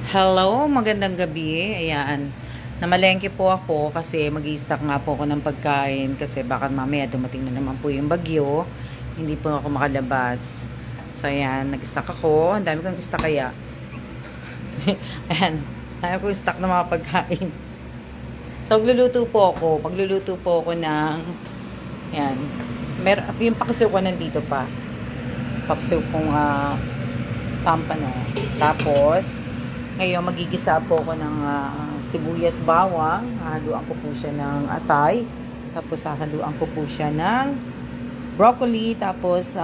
Hello, magandang gabi. Ayan. Namalengke po ako kasi mag-i-stock nga po ako ng pagkain kasi baka mamaya dumating na naman po yung bagyo. Hindi po ako makalabas. So, ayan. Nag-stock ako. Ang dami kong stock kaya. Ayan. Dami kong stock ng mga pagkain. So, magluluto po ako. Pagluluto po ako ng ayan. Yung pakisuw ko nandito pa. Pakisuw kong pampano. Tapos, ngayon, magigisa po ako ng sibuyas bawang. Haluan ko po siya ng atay. Tapos, haluan ko po siya ng broccoli. Tapos,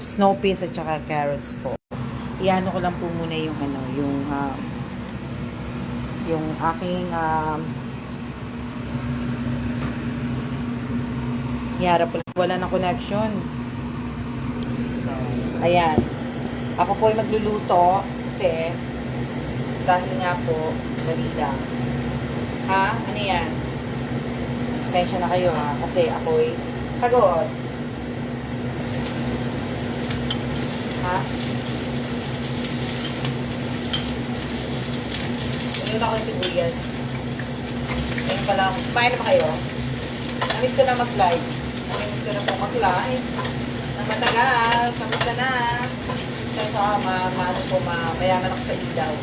snow peas at saka carrots po. Iano ko lang po muna yung yung aking hiharap po. Wala ng connection. So, ayan. Ako po ay magluluto kasi dahil nga po, dali lang. Ha? Ano yan? Pasensya na kayo ha, kasi ako'y pagod. Ha? Ngayon ako yung sibuyas. Ngayon pala, kumain na ba kayo? Namiss ko na mag-live. Namiss ko na po mag-live. Nang matagal, kamusta na? Kasi maano po, mayaman ako sa ilaw.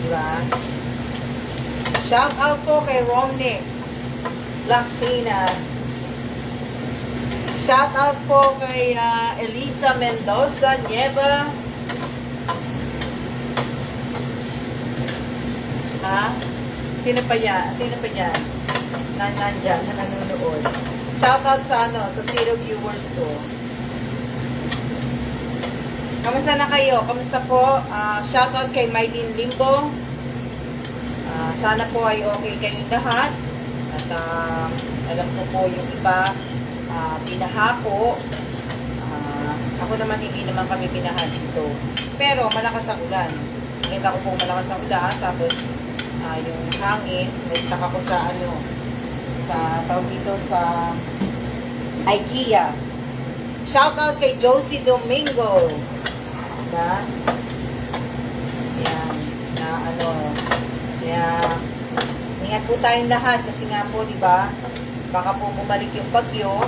Diba? Shout out po kay Romney Laxina. Shout out po kay Elisa Mendoza Nieva. Ha? Sino pa yan? Nandyan, na nanonood. Shout out sa sa zero viewers ko. Kamusta na kayo? Kamusta po? Shoutout kay Mylene Limbo. Sana po ay okay kayong lahat. At alam ko po yung iba binaha po. Ako naman hindi naman kami binaha dito. Pero malakas ang ulan. Nakita ko po malakas ang ulan. Tapos yung hangin, na-stuck ako sa tawag dito sa IKEA. Shoutout kay Josie Domingo. Diba? Yan. Kaya, ingat po tayong lahat kasi nga po, diba, baka po bumalik yung bagyo.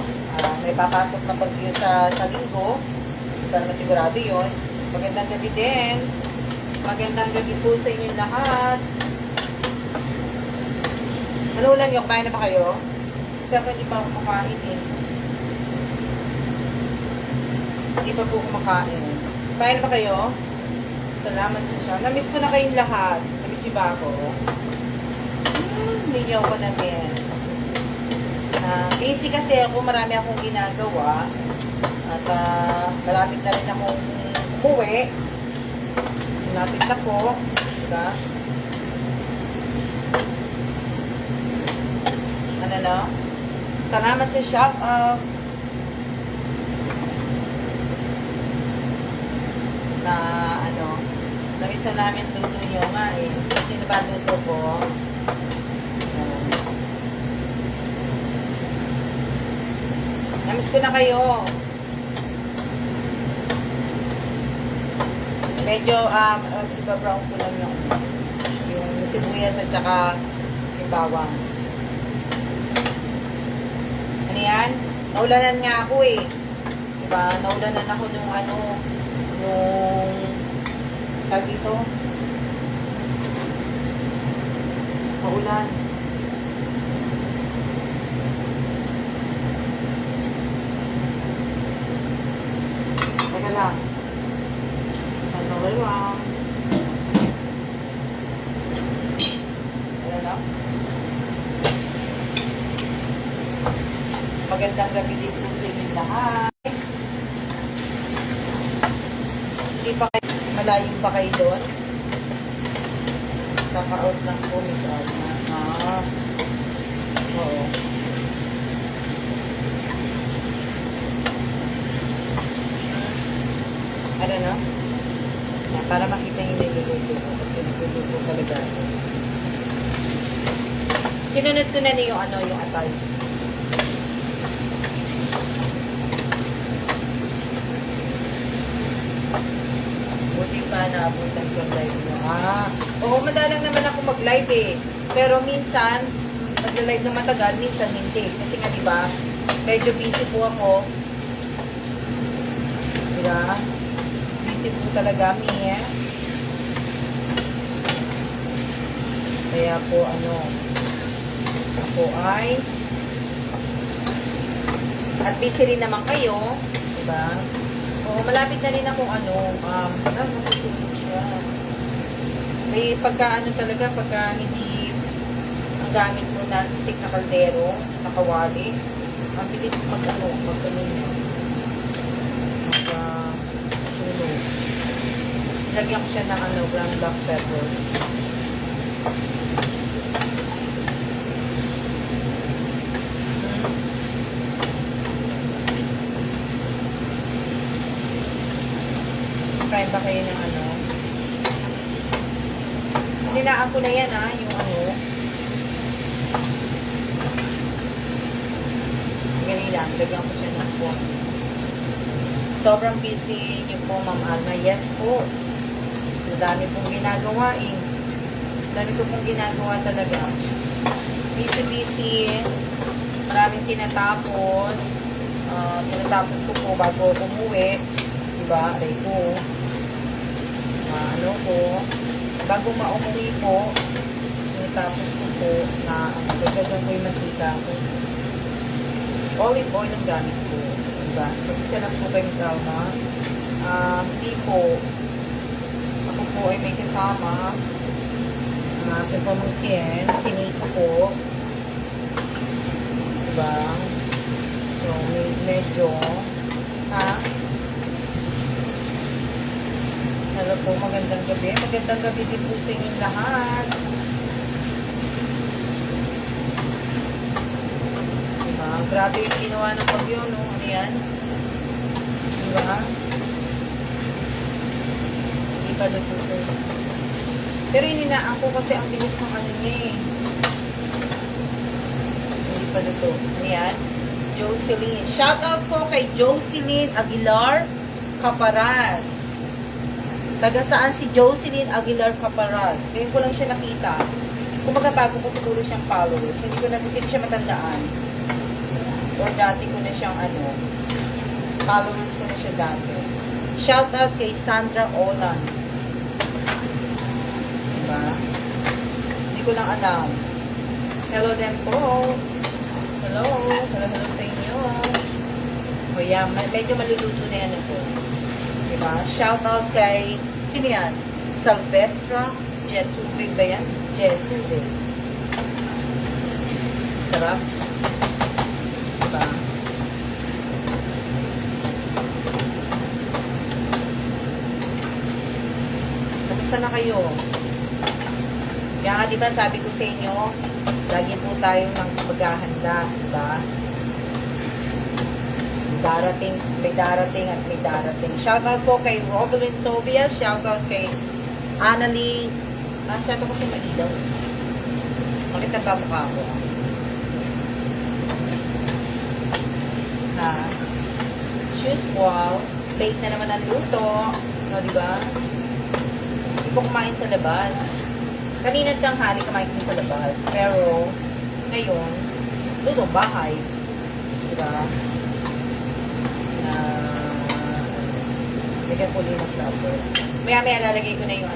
May papasok na bagyo sa linggo. Hindi pa naman sigurado yun. Magandang gabi din. Magandang gabi po sa inyo lahat. Ano ulam nyo? Kumain na ba kayo? Kasi ako hindi pa ako kumakain eh. Hindi pa po kumakain. Kumain ba kayo? Salamat sa siya. Namiss ko na kayong lahat. Namiss niyo ba ako? Hindi niyo ako na-miss. Busy kasi ako. Marami akong ginagawa. At malapit na rin akong umuwi. Malapit na po. Diba? Salamat sa shout-out. Namiss na namin luto nyo nga eh. Sino ba luto ko? Namiss ko na kayo. Medyo, iba brown ko lang yung sibuyas at saka yung bawang. Ano yan? Naulanan nga ako eh. Diba? Naulanan ako nung tag dito. Maulan. Teka lang. Ano lang. Ano? Magandang gabi dito sa inyo lahat. Hindi pa kayo, malayong pa kayo doon? Kaka-out lang po, Miss Alma. Oo. Ano no? Para makita yung niluluto ko kasi niluluto talaga ako. Sinunod ko na niyo yung atay. naabutan ko ang live nyo. Oo, madalang naman ako mag-live eh. Pero minsan, mag-live na matagal, minsan hindi. Kasi nga diba, medyo busy po ako. Diba? Busy po talaga, Mie. Kaya po, ako ay at busy rin naman kayo. Diba? Oo, malapit na rin akong nasusunod siya. May pagka talaga, hindi ang gamit mo non-stick na kaldero, nakawali, ang bilis magkanin niya. Sunog. Lagyan ko siya ng ground black pepper. Kain ba kayo ng Nilaan ko na yan yung ganyan lang, lagyan ko siya ng phone. Sobrang busy niyo po, Ma'am Alma. Yes po. Madami pong ginagawa eh. Madami ko pong ginagawa talaga. Busy. Maraming tinatapos. Tinatapos ko po bago umuwi. Diba? Aray ko. Bago maumuwi po, tinatapos ko po na gagawin ko yung mantika ko. Olive oil ang gamit ko. Diba? Mag-isa lang po kayo sama. Hindi po. Ako po ay may kasama. Ang aking pamangkin. Sinito po. Diba? So, medyo hello po, magandang gabi. Magandang gabi din po sa inyong lahat. Diba? Grabe yung ginawa ng bagyo, no? Ano yan? Diba? Hindi pa luto. Pero ininaan ko kasi ang bilis ng niya eh. Hindi pa luto. Ano yan? Jocelyn. Shout out po kay Jocelyn Aguilar Caparas. Taga saan si Jocelyn Aguilar Caparas? Ngayon ko lang siya nakita. Kumaga bago ko siguro siyang followers. Hindi ko siya matandaan. Or dati ko na siyang followers ko na siya dati. Shout out kay Sandra Olan. Diba? Hindi ko lang alam. Hello din po. Hello sa inyo. O yan, medyo maluluto na yan po. Diba? Shout out kay, sino yan? Salvestra, Jet Tubig ba yan? Jet Tubig. Sarap. Diba? Kamusta na kayo? Kaya nga diba sabi ko sa inyo, lagi po tayong maghahanda, diba? May darating at may darating. Shoutout po kay Robelyn Tobias. Shoutout kay Annalie. Shoutout ko si Malidaw. Bakit nagpapaka ako? Shoes wall. Late na naman ang luto. No, diba? Hindi po kumain sa labas. Kanina tanghali kumain ko sa labas. Pero, ngayon, lutong bahay. Diba? Lagyan ko din ng flour. Maya lalagay ko na yung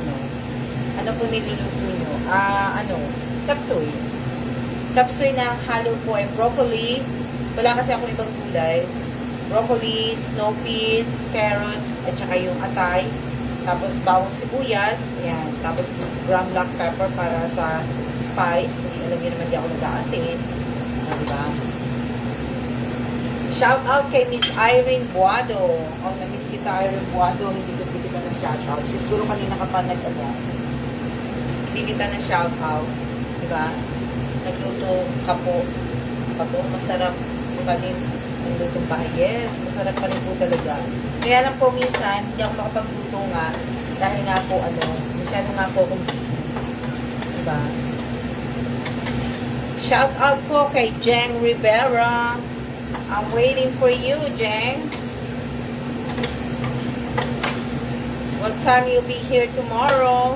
ano po niluluto nyo? Chapsuy. Chapsuy na halo po ay broccoli. Wala kasi akong ibang gulay. Broccoli, snow peas, carrots, at saka yung atay. Tapos bawang sibuyas. Ayan. Tapos ground black pepper para sa spice. Alam niyo naman di ako nag-aasin. Diba? Shout out kay Miss Irene Buado. Na-miss kita, Irene Buado. Hindi kita na shout out. Siguro kanina ka pa hindi kita na shout out. Diba? Nagluto ka po. Masarap pa din ang lutong bahay. Yes, masarap pa rin po talaga. Kaya lang po minsan, hindi ako makapagluto nga. Dahil nga po, masyado nga po akong busy. Diba? Shout out po kay Jeng Rivera. I'm waiting for you, Jeng. What time you'll be here tomorrow?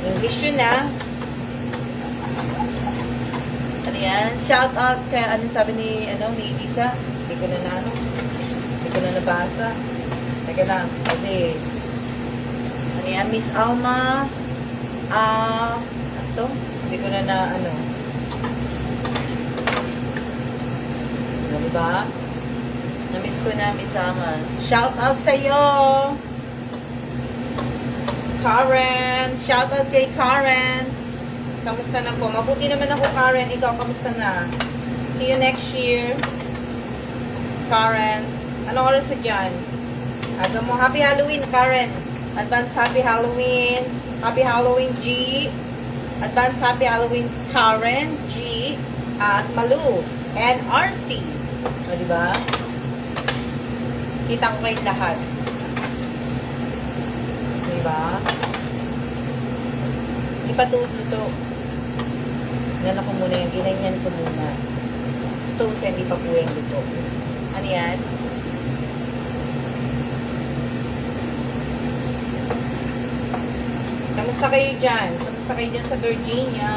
English yun na. Ano yan? Shout out kay, ano sabi ni Lisa? Hindi ko na nabasa. Teka lang, kasi, ano yan? Miss Alma, ano to? Hindi ko na diba? Na-miss ko na, Miss Alma. Shout out sa'yo! Karen! Shout out kay Karen! Kamusta na po? Mabuti naman ako, Karen. Ikaw, kamusta na? See you next year. Karen. Anong oras na dyan? Aga mo. Happy Halloween, Karen. Advance Happy Halloween. Happy Halloween, G. Advance Happy Halloween, Karen, G. At Malu. And RC. O, diba? Kita ko kayong lahat. Diba? Ipatuto to. Nala ko muna yung ginanyan ko muna. Ito, hindi pa po yung luto. Ano yan? Kamusta kayo dyan? Kamusta kayo dyan sa Virginia?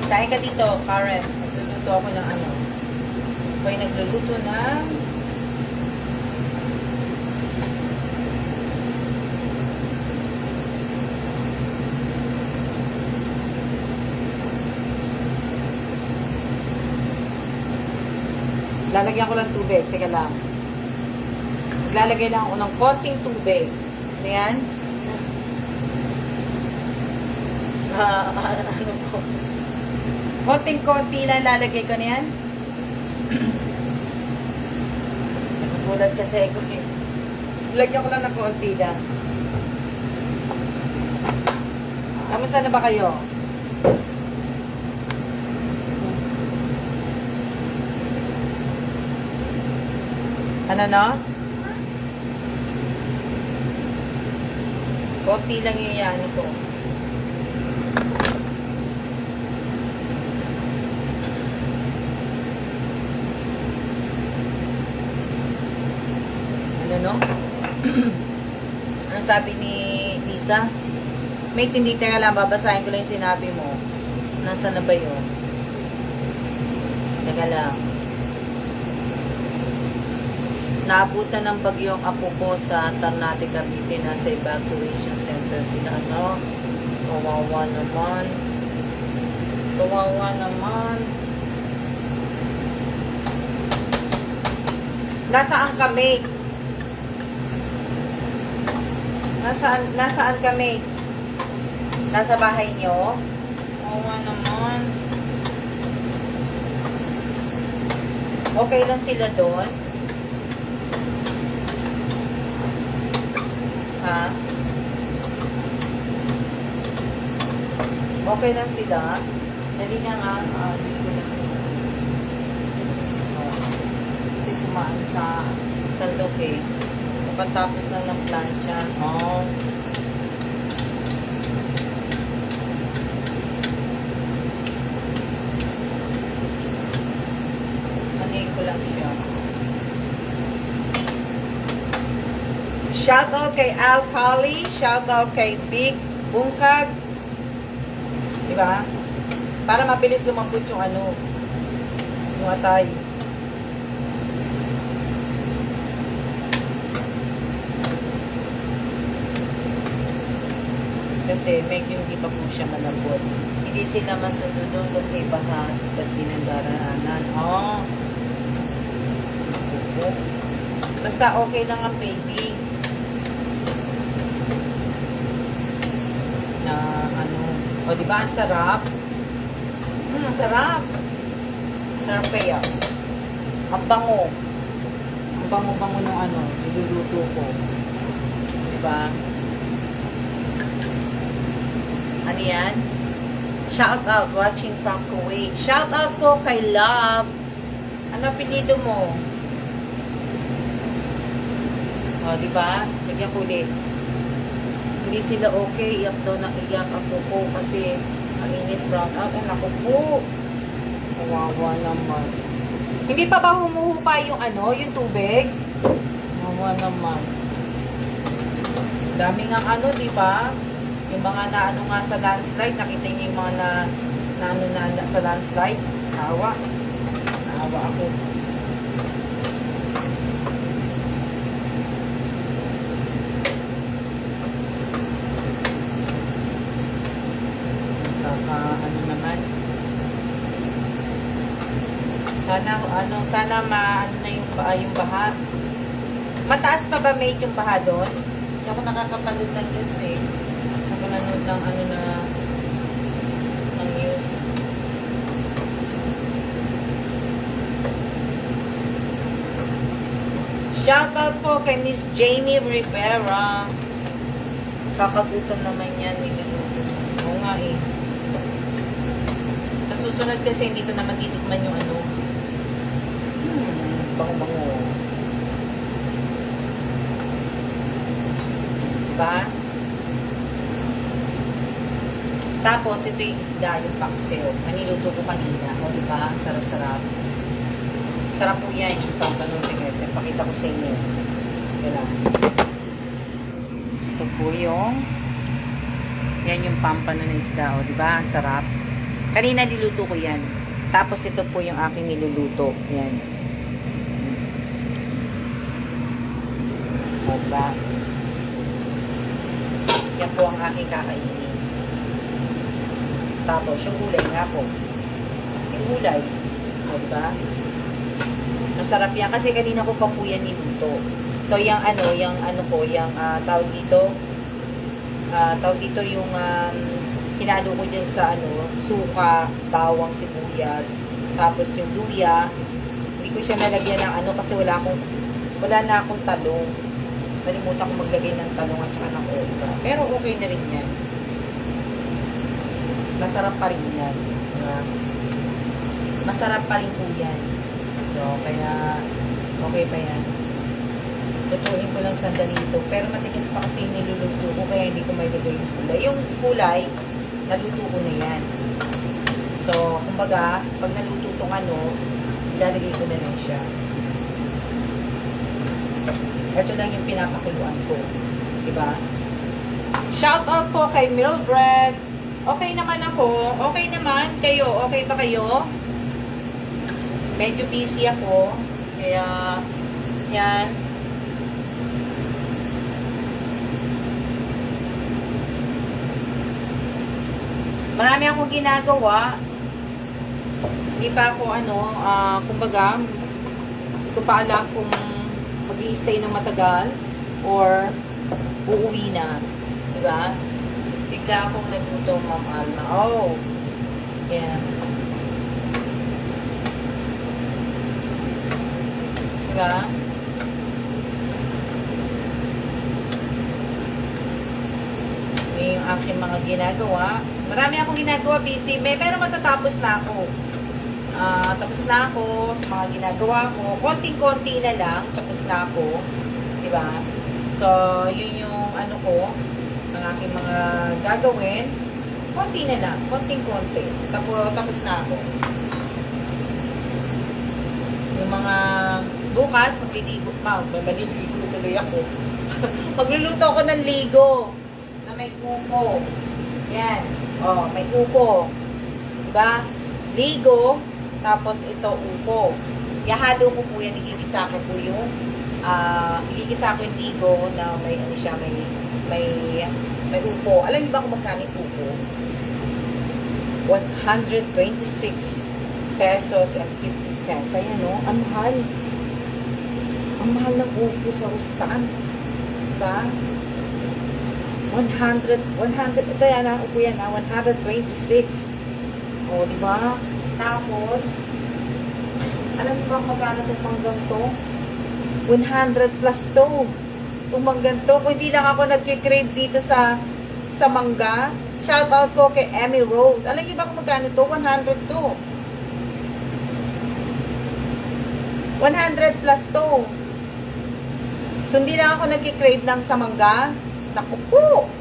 Kain ka dito, Karen. Nagluluto ako ng ano. Ako ay nagluluto ng lalagyan ko lang tubig. Teka lang. Lalagay lang ako ng konting tubig. Ano yan? Ano po? Konting-konti lang lalagay ko na yan. Nagulat kasi ko eh. Lagyan ko lang ng konti lang. Kamusta na ba kayo? Ano no? Konti lang yung yan ko. Ano no? Ano sabi ni Lisa? Mate, hindi teka lang. Babasahin ko lang yung sinabi mo. Nasaan na ba yun? Teka lang. Naabutan ng bagyong apo ko sa Ternate, Cavite. Nasa evacuation center sila. Ano? Kawawa naman. Kawawa naman. Nasaan kami? Nasaan kami? Nasa bahay nyo? Kawawa naman. Okay lang sila doon? Ha? Okay lang sila. Dali na nga. Kasi sumaan sa sandok eh. Kapatapos lang ng plancha. Oh. Anin ko lang siya. Shout out kay Al Kali, shout out kay Big Bungkag. Diba? Para mabilis lumambot yung ano, yung atay. Kasi medyo hindi pa po siya malambot. Hindi sila masunod doon kasi bahat at pinagdaraanan. Oh. Basta okay lang ang baby. Na ano. O diba ang sarap? Ang sarap. Sarap kaya. Ang bango. Ang bango-bango ng ano, niluluto ko. Diba? Ano yan? Shout out watching from Kuwait. Shout out po kay Love. Ano apelido mo? O, diba? Lagyan ko ulit. Hindi sila okay. Iyak daw na iyak ako po kasi ang init brown out. Ang ako po. Kawawa naman. Hindi pa ba humuhupa yung ano, yung tubig? Kawawa naman. Dami nga ano, di ba? Yung mga na ano nga sa landslide, nakita niyo yung mga na ano na sa landslide. Naawa. Naawa ako. Ano naman. Sana maano na yung baha. Mataas pa ba mate yung baha doon? Hindi ako nakakapanood ng news eh. Ako nanood ng ng news. Shoutout po kay Miss Jamie Rivera. Kakagutom naman yan. Oo nga eh. Sa susunod kasi hindi ko na matitikman yung ano. Bango-bango. Diba? Tapos, ito yung isda, yung paksiw. Naniluto ko kanina. O, diba? Sarap-sarap. Sarap po yan, yung pampano. Pakita ko sa inyo. Yan. Ito po yung yan yung pampano ng isda. O, diba? Ang sarap. Kanina niluto ko yan. Tapos, ito po yung aking niluluto. Yan. O, diba? Yan po ang aking kakainin. Tapos, yung gulay nga po. Yung gulay. O, diba? Masarap yan. Kasi kanina ko pa po yan niluto. So, yung tawag dito yung hinalo ko dyan sa suka, bawang, sibuyas, tapos yung luya. Hindi ko siya nalagyan ng kasi wala na akong talong. Nalimutan ko maglagay ng talong at saka ng okra. Pero okay na rin yan. Masarap pa rin yan. Masarap pa rin po yan. So, kaya okay pa yan. Lutuin ko lang sandali ito. Pero matigas pa kasi niluluto ko kaya hindi ko may lagay yung kulay. Yung kulay, naluto ko na yan. So, kumbaga, pag naluto itong ilalagay ko na lang siya. Ito lang yung pinapakuluan ko. Diba? Shout out po kay Mildred. Okay naman ako. Okay naman. Kayo, okay ba kayo? Medyo busy ako. Kaya, yan. Marami akong ginagawa. Hindi pa ako, kumbaga, hindi ko pa alam kung mag-i-stay ng matagal or uuwi na. Diba? Bigla akong nagluto, Ma'am Alma. Oh! Yan. Diba? Yung aking mga ginagawa. Marami akong ginagawa, busy. Pero matatapos na ako. Tapos na ako sa mga ginagawa ko. Konting-konti na lang. Tapos na ako. Diba? So, yun yung ang aking mga gagawin. Konti na lang. Konting-konti. Tapos na ako. Yung mga bukas, magliligo tuloy ako. Magluluto ako ng ligo na may kuko. Yan. Oh, may upo. Diba? Ligo, tapos ito upo. Ihalo ko po yan, igigisa ko po yung igigisa ko yung ligo na may may upo. Alam niyo ba kung magkano yung upo? 126 pesos and 50 cents. Ayan o, ang mahal. Ang mahal ng upo sa Ustan. Diba? 100, ito yan ha, upo yan ha, 126. O, diba? Tapos, alam niyo ba magkano itong manggang to? 100 plus to. Itong manggang to. Kung hindi lang ako nagkikrave dito sa mangga, shout out ko kay Emmy Rose. Alam niyo ba kung magkano to? 100 to. 100 plus to. Kung hindi lang ako nagkikrave ng sa mangga, naku po!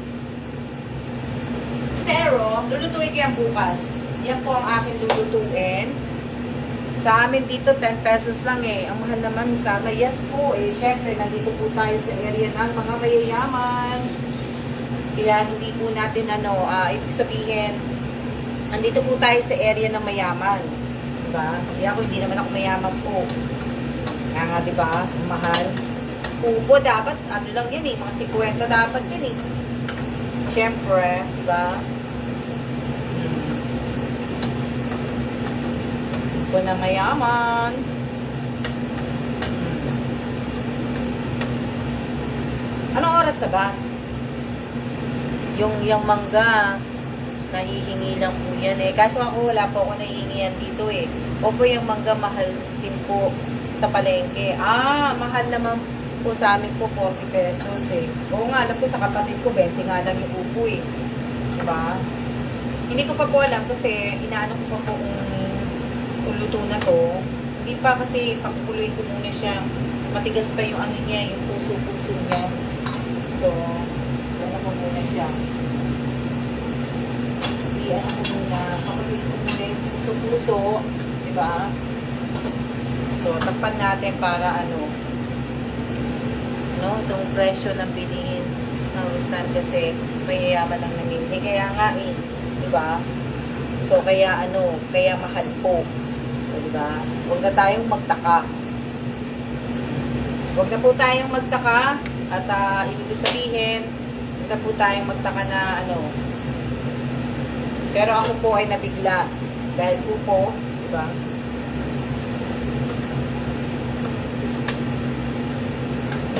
Pero, lulutuin ko yan bukas. Yan po ang aking lulutuin. Sa amin dito, 10 pesos lang eh. Ang mahal naman sana. Yes po eh. Siyempre, nandito po tayo sa area ng mga mayayaman. Kaya hindi po natin ibig sabihin, andito po tayo sa area ng mayaman. Diba? Kaya hindi naman ako mayaman po. Kaya nga, diba? Mahal. Upo dapat, lang yan eh, mga 50 dapat yan eh. Siyempre, diba? Upo na mayaman. Anong oras na ba? Yung mangga, nahihingi lang po yan eh. Kaso ako, wala po ako nahihingian dito eh. Opo, yung mangga, mahal din po sa palengke. Mahal naman po sa amin po, 40 pesos eh. Oo nga, alam ko sa kapatid ko, 20 nga lang yung upo eh. Diba? Hindi ko pa po alam kasi inaano ko pa po kung luto na to. Hindi pa kasi pakukuloy ko muna siya. Matigas pa yung ano niya, yung puso-puso niya. So, ano ko muna siya. Ano ko muna, pakuloy ko muna yung puso-puso. Diba? So, takpan natin para itong presyo ng bilihin ng Ruslan kasi mayayaman ang namimili. Kaya nga eh, diba? So, kaya kaya mahal po. So, diba? Huwag na tayong magtaka. Huwag na po tayong magtaka at ibig sabihin, huwag na po tayong magtaka na Pero ako po ay nabigla dahil po, diba?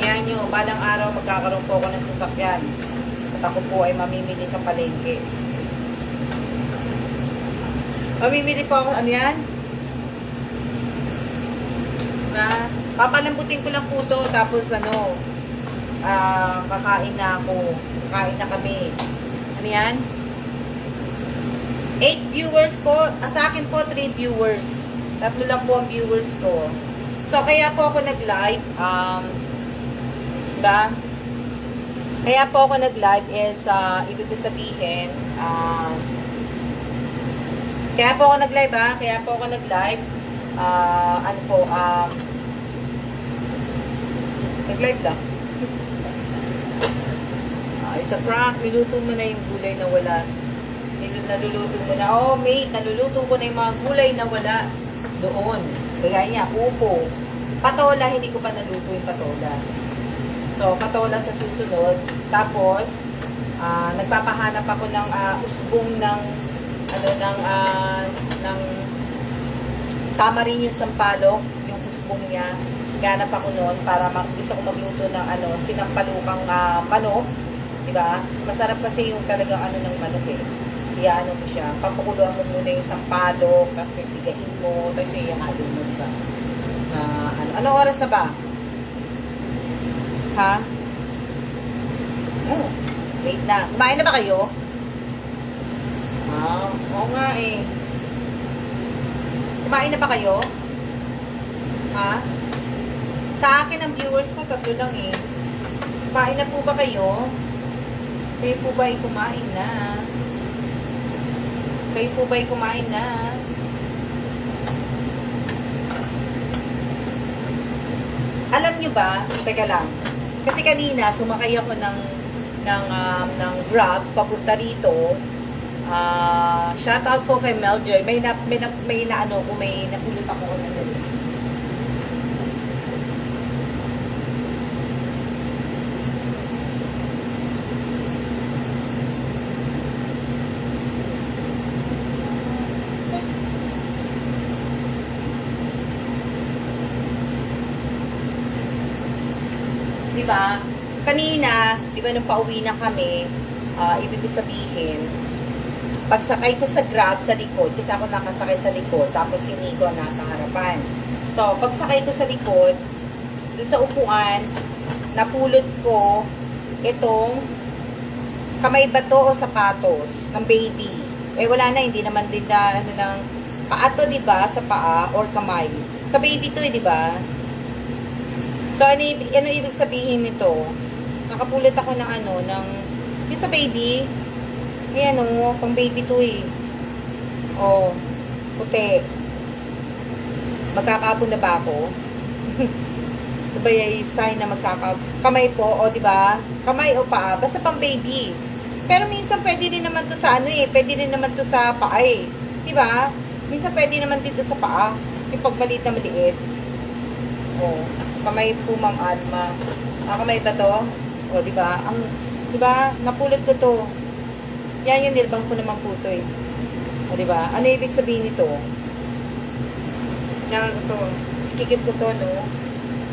Yan nyo, balang araw magkakaroon po ako ng sasakyan. At ako po ay mamimili sa palengke. Mamimili po ako, ano yan? Papalambutin ko lang po to, tapos kakain na ako. Kakain na kami. Ano yan? 8 viewers po. Sa akin po, 3 viewers. 3 lang po ang viewers ko. So, kaya po ako nag-live. Diba? Kaya po ako nag-live is, ibig ko sabihin, kaya po ako nag-live kaya po ako nag-live, nag-live lang. It's a prank, niluto mo na yung gulay na wala. Naluluto mo na, mate, naluluto ko na yung mga gulay na wala doon. Kaya niya, upo. Patola, hindi ko pa naluto yung patola. So, patola sa susunod. Tapos, nagpapahanap ako ng usbong ng tama rin yung sampalok, yung usbong niya. Ganap ako noon para gusto ko magluto ng sinampalukang manok. Diba? Masarap kasi yung talagang ng manok eh. Iyaano mo siya. Papakuluan mo muna yung sampalok, tapos may bigain mo, tapos yung ihalo mo, diba? Anong oras na ba? Ha? Wait na. Kumain na ba kayo? Oo nga eh. Kumain na ba kayo? Ha? Sa akin ang viewers ko, 3 lang eh. Kumain na po ba kayo? Kayo po ba ay kumain na? Kayo po ba ay kumain na? Alam nyo ba? Teka lang. Kasi kanina, sumakay ako ng Grab, papunta rito. Shout out po kay Meljoy. May napulot ako diba? Kanina, diba nung pauwi na kami, ibig sabihin, pagsakay ko sa Grab sa likod, kasi ako nakasakay sa likod, tapos si Nico nasa harapan. So, pagsakay ko sa likod, doon sa upuan, napulot ko itong kamay bato o sapatos ng baby. Eh, wala na, hindi naman din na, ng paa to, diba? Sa paa or kamay. Sa baby to, diba? So, ano ibig sabihin nito? Nakapulot ako ng yung sa baby. Ayan pang baby to eh. Puti. Magkakapon na ba ako? Diba yung sign na kamay po, diba? Kamay o paa, basta pang baby. Pero minsan pwede din naman to sa ano eh, pwede din naman to sa paa eh. 'Di ba? Minsan pwede naman dito sa paa. Yung pagbalit na maliit. Oh, kamay po Ma'am Alma. Kamay ba to? O, 'di ba? 'Di ba? Napulot ko to. Yan yung nilbang ko naman po to eh. O, 'di ba? Ano ibig sabihin nito? Yan to. Ikikip ko to, no?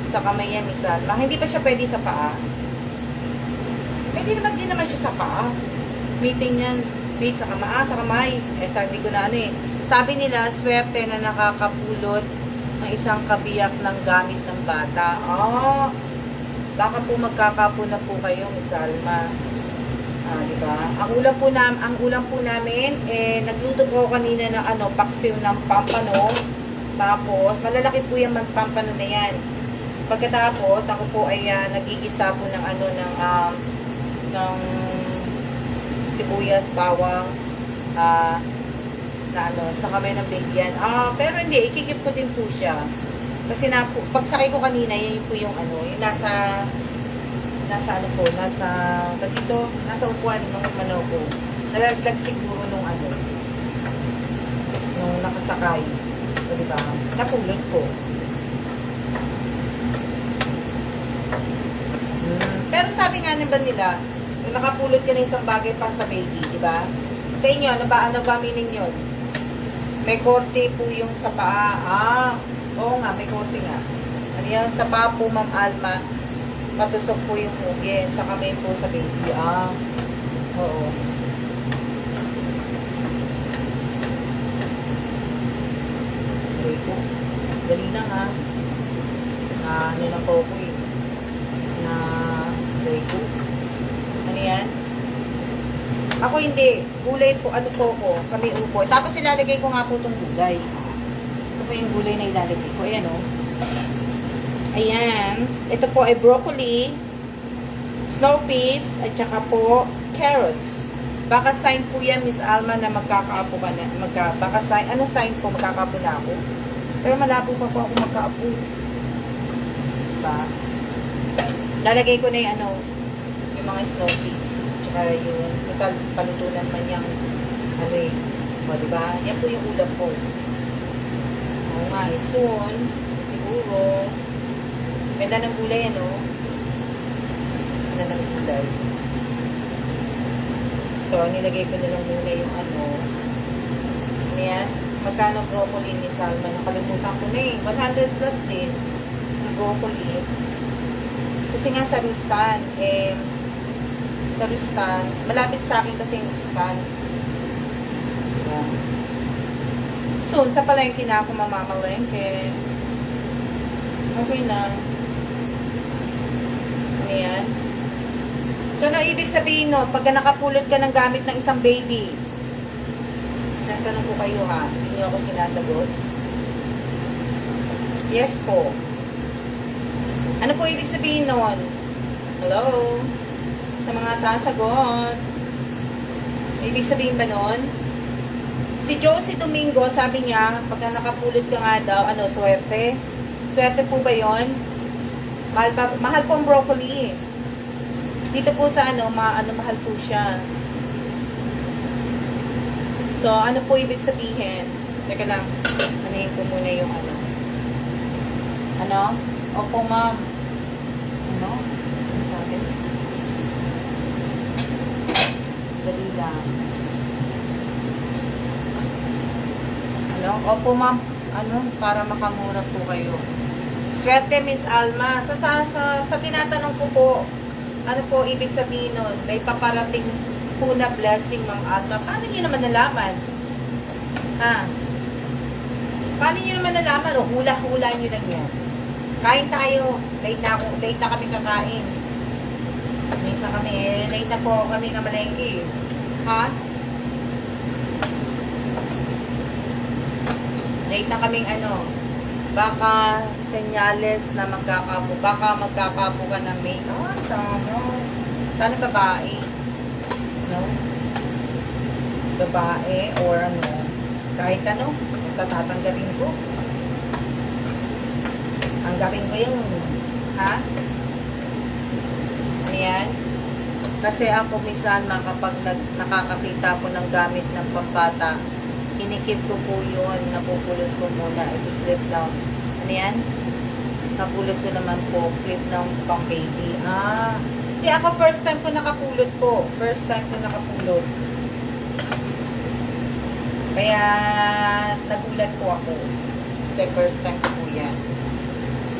Sa kamay yan, minsan. Hindi pa siya pwede sa paa. Pwede naman din naman siya sa paa. Meeting yan. Wait, sa kamay. Sa kamay. Sabi ko na ano eh. Sabi nila, swerte na nakakapulot ng isang kabiyak ng gamit ng bata. Baka po magkakapo na po kayo, Miss Alma. Diba? Ang ulam po namin, nagluto po kanina ng paksiw ng pampano. Tapos, malalaki po yung pampano na yan. Pagkatapos, ako po ay nagigisa po ng ng sibuyas, bawang, sa kamay ng baby yan. Pero hindi, ikikip ko din po siya. Kasi pagsakay ko kanina, yun po yung yung nasa upuan ng manok ko. Nalaglag siguro nung nakasakay. O, diba? Napulot ko. Pero sabi nga naman nila, yung nakapulot ka na isang bagay pa sa baby, di ba? Sa inyo, ano ba meaning yun? May korte po yung sa paa. Oo nga, may korte nga. Ano yan? Sa paa po, Ma'am Alma, patusok po yung ugi. Sa kamay po sa baby. Oo. Okay po. Dali lang ha. Ano na po ko eh. Lego. Ano yan? Ako hindi. Gulay po, kami upo. Tapos ilalagay ko nga po itong gulay. Ito po yung gulay na ilalagay ko. Ayan o. Ayan. Ito po ay broccoli, snow peas, at saka po carrots. Baka sign po yan, Miss Alma, na magkakaapo ka na. Baka sign, anong sign po? Magkakaapo na ako. Pero malabo pa po ako magkaapo. Diba? Lalagay ko na yung mga snow peas. Tsaka yung total palutunan man yung o, diba? Yan po yung ulam ko. Oo nga, soon, siguro, ganda ng gulay, ganda ng gulay. So, nilagay ko na lang muna yung ano yan. Magkano broccoli ni Salma? Nakalimutan ko na 100 plus din ng broccoli. Kasi nga sa Rustan, malapit sa akin kasi yung Rustan. Soon, sa palengke na ako mamamalengke. Okay lang. Ano yan? So, ano ibig sabihin pagka nakapulot ka ng gamit ng isang baby? Nagtanong ko kayo ha, hindi niyo ako sinasagot. Yes po. Ano po ibig sabihin nun? Hello? Sa mga tasagot. Ibig sabihin ba nun? Si Josie Domingo, sabi niya, pagka nakapulot ka nga daw, swerte? Swerte po ba yon? Mahal po ang broccoli. Dito po sa mahal po siya. So, ano po ibig sabihin? Teka lang, anayin ko muna yung Opo, ma'am. Sabi? Dali lang. Opo, ma'am. Para makamura po kayo. Swerte, Miss Alma. Sa tinatanong ko po, ano po ibig sabihin nun? May paparating po na blessing, Ma'am Alma. Paano nyo naman nalaman? Paano nyo naman nalaman? Hula-hula nyo lang yan. Kain tayo. Late na kami kakain. Late na po kami kamalengke. Late na kaming baka senyales na magkakapo. Baka magkakapo ka ng may. Sana babae. No? Babae or kahit basta tatanggalin ko. Tanggapin ko yun. Ano yan? Kasi ako minsan kapag nakakakita ko ng gamit ng pampata, kinikip ko po yun, napupulot ko muna, i-clip lang. Ano yan? Napulot ko naman po, clip ng pang baby. Hindi ako first time ko nakapulot po. First time ko nakapulot. Kaya nagulat po ako. Kasi first time ko po yan.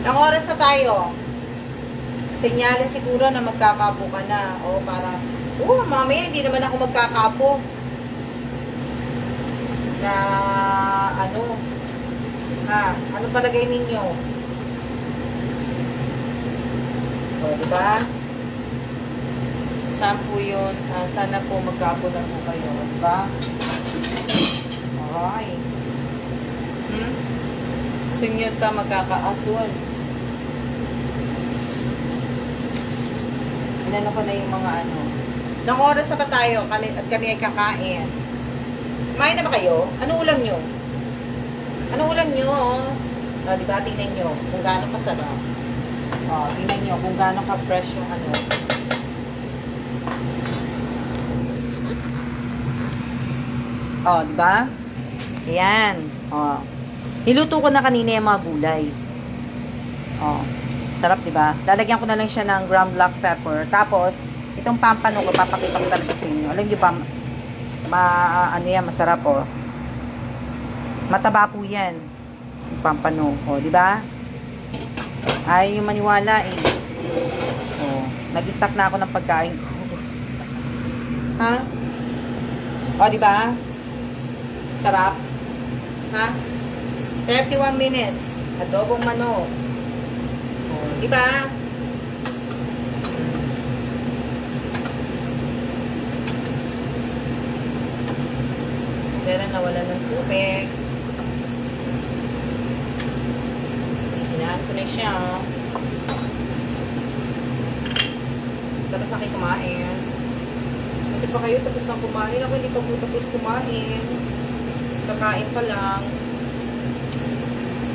Ilang oras na tayo? Senyales siguro na magkakapo ka na. O para, mamaya hindi naman ako magkakapo. Na ano? Ano palagay ninyo? O, diba? Saan po yun? Sana po magkapo na po kayo. Diba? Alright. Sunyot ka magkakaaswal. Inano ko na yung mga ano. Nang oras na ba tayo? Kami ay kakain. Kumain na ba kayo? Ano ulam nyo? Ano ulam nyo? Diba? Tingnan nyo kung gaano kasarap. Tingnan nyo kung gaano ka-fresh yung ano. Diba? Ayan. Niluto ko na kanina yung mga gulay. Sarap, diba? Lalagyan ko na lang siya ng ground black pepper. Tapos, itong pampano ko, papakita ko talaga sa inyo. Alam nyo ba, ano yan, masarap, mataba po yan. Yung pampano, diba? Ay, yung maniwala, nag-stock na ako ng pagkain ko. Diba? Sarap. 31 minutes. Adobong manok. Diba? Pero nawala ng tubig. Hinaan ko na siya. Tapos aking kumain. Hindi pa kayo tapos na kumain. Ako hindi pa po tapos kumain. Kakain pa lang.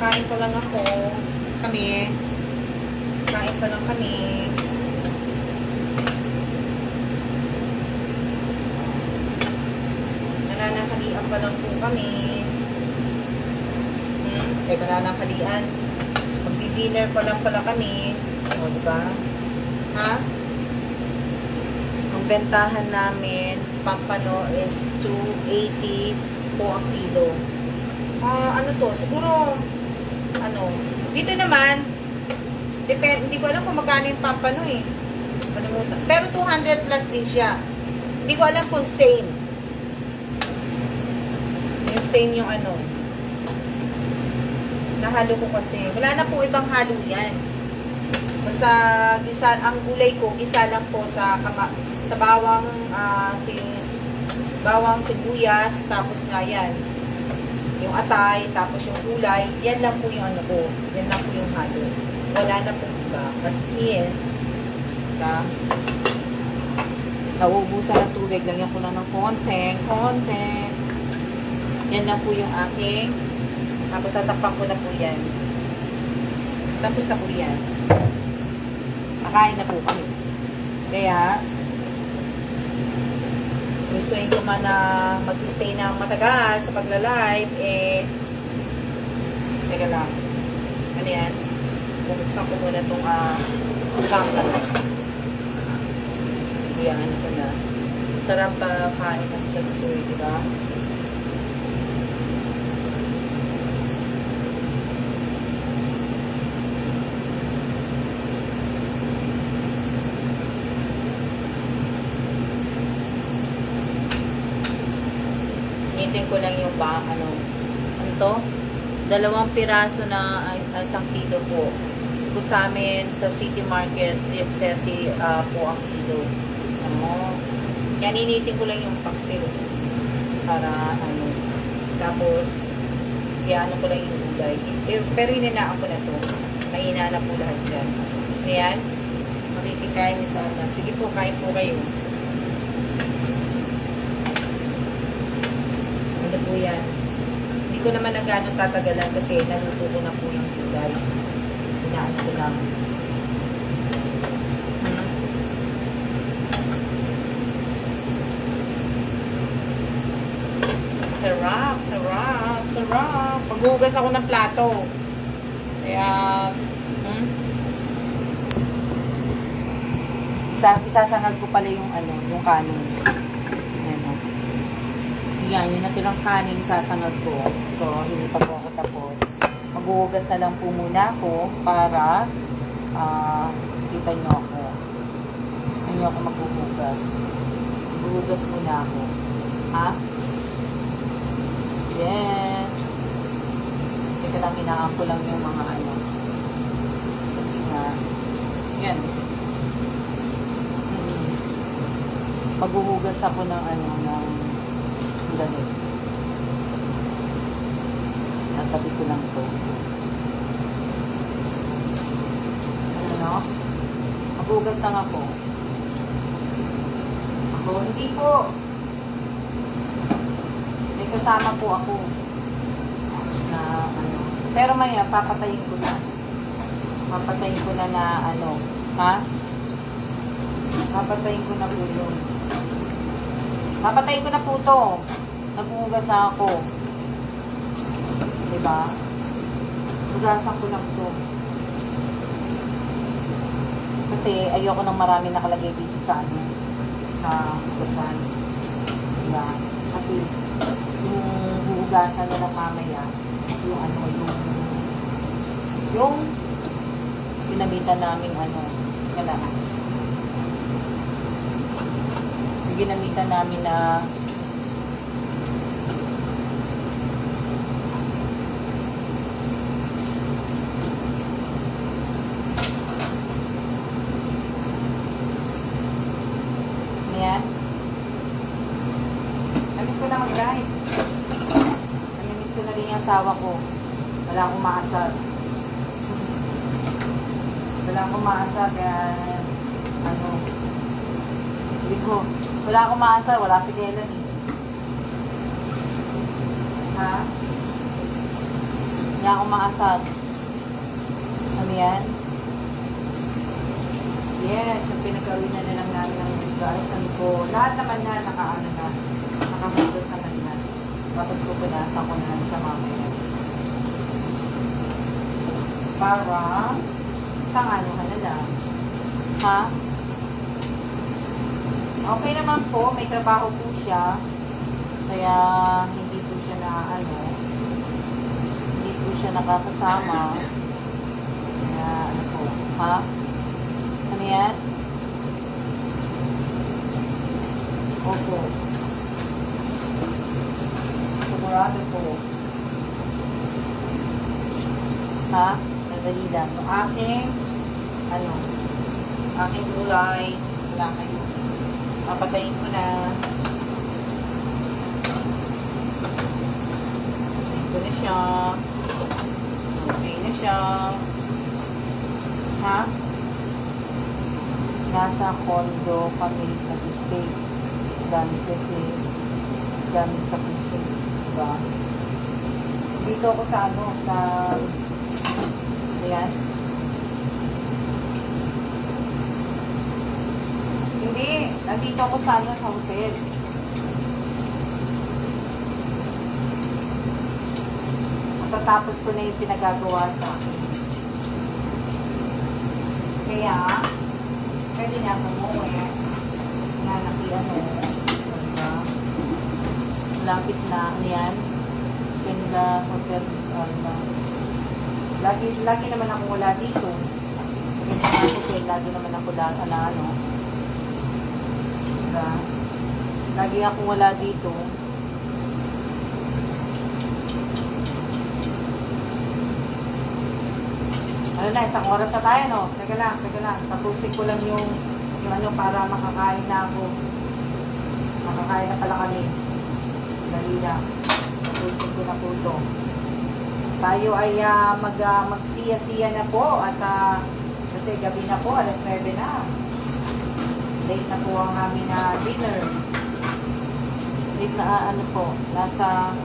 Kain pa lang ako. Kami. Kain pa lang kami. Nananakalian pa lang po kami. Nananakalian. Magdi-dinner pa lang pala kami. Diba? Ang bentahan namin, pampano is 280 po ang kilo. Ano to? Siguro, dito naman, hindi ko alam kung magkano yung pampano pero 200 plus din siya. Hindi ko alam kung same. Yung same yung nahalo ko kasi. Wala na po ibang halo yan. Basta, ang gulay ko, gisa lang po sa bawang, bawang sibuyas, tapos nga yan. Yung atay, tapos yung gulay, yan lang po yung ko. Yan lang po yung halo. Wala na po iba. Basta yan. Nauubusan ng tubig. Lagyan ko lang ng konti. Yan lang po yung aking. Tapos tatakpan ko na po yan. Tapos na po yan. Kakain na po kami. Kaya, gustuin ko man na mag-stay ng matagal sa pagla-live, teka lang. Ano yan? Bubuksan ko muna itong camera. Yan, ano ko na. Sarap pa kain ng chop suey, diba? Hinitin ko lang yung ano to? 2 piraso na 1 kilo po. Po sa amin sa City Market 30 po ang kilo. Yan, hinitin ko lang yung paksil para tapos iano ko lang yung gulay. Pero hinanaan ko na to. Mahina na po lahat dyan. Ayan. Makikikain ni sana. Sige po, kain po kayo. Ano po yan? Hindi ko naman na gano'ng tatagalan kasi naluto ko na po yung gulay. Hinaan ko lang. Sarap. Paghugas ako ng plato. Kaya, isasangag ko pala yung ano, yung kanin. Ayan o. Yan, yung natirang kanin, isasangag ko. Ito, hindi pa po ako tapos. Maghuhugas na lang po muna ako para kita nyo ako. Hindi ako maghuhugas. Maghuhugas muna ako. Ha? Yes. Teka lang, hinaan ko lang yung mga ano. Kasi nga, yan. Maghuhugas ako ng ano, ng ganit. Natabi ko lang to. Ano? Maghuhugas lang ako. Ako, hindi po. May kasama po ako. Na ano. Pero maya, papatayin ko na. Papatayin ko na na ano. Ha? Papatayin ko na po yun. Papatayin ko na po to. Naghuhugas na ako. Diba? Hugasan ko lang to. Kasi ayoko nang marami nakalagay dito sa ano. Sa hugasan. Diba? At least, yung huhugasan na lang mamaya, yung ano, yung ginamitan namin ano, kailangan. Yung ginamitan namin na ayan. Namiss ko na mag-drive. Namiss ko na rin yung asawa ko. Wala akong maasar. Wala akong maasar kaya ano, hindi ko. Wala akong maasar, wala si Kellen eh. Ha? Wala akong maasar. Ano yan? Yes, yung pinag-gawin na lang namin ng hugasan ko. Lahat naman na nakaano na. Nakahugas naman na. Tapos pupunasan ko na lang siya mamaya. Para tanganuhan na lang. Ha? Okay naman po, may trabaho po siya. Kaya hindi po siya na ano, hindi po siya nakakasama. Kaya ano po, ha? Ano yan? Opo. Sigurado po. Ha? Nadali lang. Yung aking ano, aking gulay. Wala kayo. Papatayin ko na. Papatayin ko na siya. Okay na siya. Ha? Nasa condo kami nag-stay. Gamit kasi, gamit sa kitchen. Diba? Dito ako sa ano, sa ayan. Hindi, nandito ako sa ano, sa hotel. Matatapos ko na yung pinagagawa sa akin. Kaya, pwede niya ako mo eh. Kasi nga nakiano. Diba? Lapit na, ano yan? Ganda hotel sa Alba. Lagi naman ako wala dito. Lagi naman ako ano. Diba? Lagi ako wala dito. Ano na, isang oras na tayo, no? Teka lang. Tapusin ko lang yung ano para makakain na ako. Makakain na pala kami. Dali na. Tapusin ko na po ito. Tayo ay magsiya-siya na po at kasi gabi na po, alas 9 na. Late na po ang aming dinner. Late na ano po, nasa